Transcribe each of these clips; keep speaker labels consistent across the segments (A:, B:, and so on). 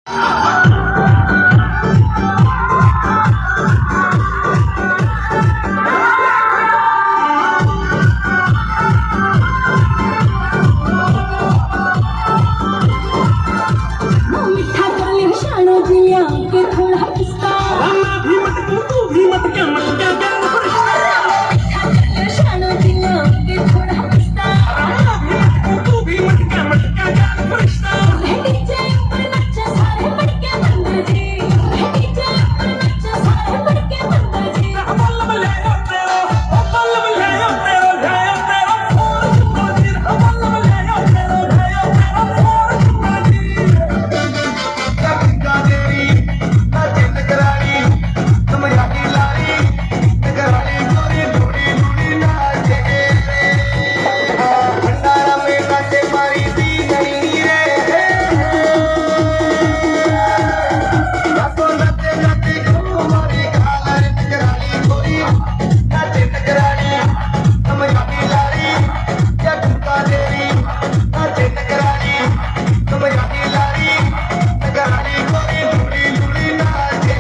A: मिठा कर ले शानो दिया के थोड़ा पिस्ता
B: रामा भी मत तू भी मत क्या ज्ञान फरिश्ता
A: मिठा कर ले शानो दिया के थोड़ा पिस्ता
B: रामा भी मत तू भी मत क्या ज्ञान फरिश्ता
A: है डीजे ऊपर नच्चे सारे बड़के बंदर जी है डीजे ऊपर नच्चे सारे बड़के बंदर जी
B: बल्लम ले ओ तेरो बल्लम ले ओ तेरो फोन चुका दी बल्लम ले ओ तेरो फोन चुका दी
C: का देरी ना जिंद करारी तुम याकी लारी करारी गोरी डूडी डूडी नाचे भंडारा में नाचे मारी दी नहीं रे नाचो नाचे नाचे हमारी गालर करारी गोरी नाचे करारी तुम याकी लारी या का देरी नाचे करारी तुम याकी लारी करारी गोरी डूडी डूडी नाचे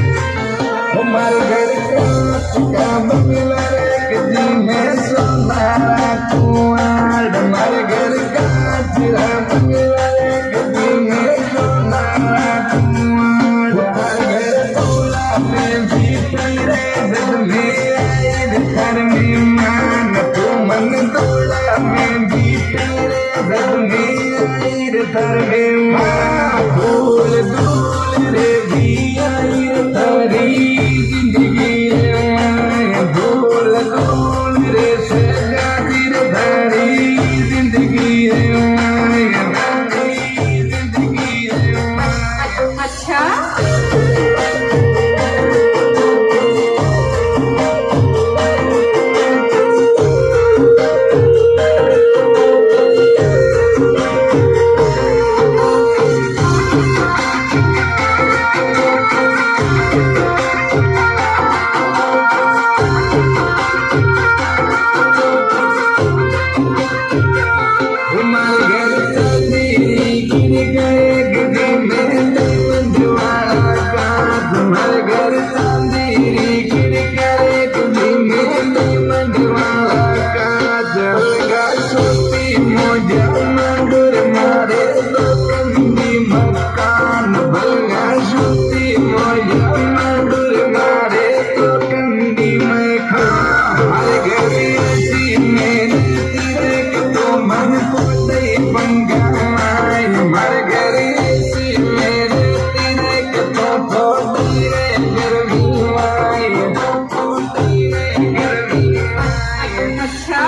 C: हमारे घर का बंगला रे गदी में सोनारा कुआं हमारे घर का चिरा बंगला रे गदी में सोनारा कुआं हमारे घर तोला में भी तेरे दिल में आए घर में मान तो मन तोला में भी तेरे दिल में आए घर में मान भूल दूल रे भी आई तारी जिंदगी रे भूल दूल रे सजा दिल तारी जिंदगी रे जिंदगी रे
A: अच्छा
C: हमारे घर चांदी गिर गए गदी में दीवाना का तुम्हारे घर चांदी गिर गए गदी में दीवाना का जलगा सोती मोजा मंडुर मारे कंदी मकान बलगा सोती मोजा मंडुर मारे कंदी में खा हमारे घर ऐसी में मन को नहीं पंगा हमारे घर ऐसी मेरे तेरे के तो तेरे गर्मी आए तेरे गर्मी आए
A: अच्छा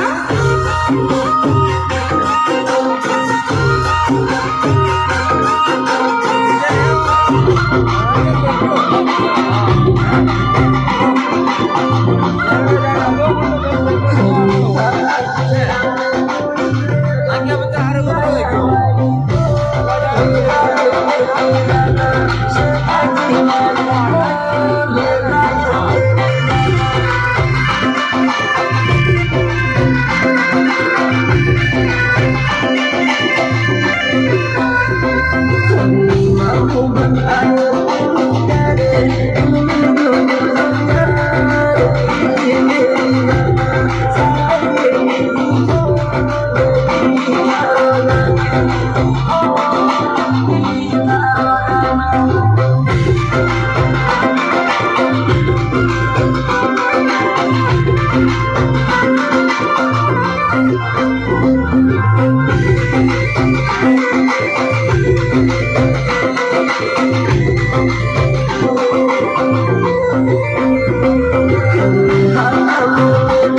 C: Hare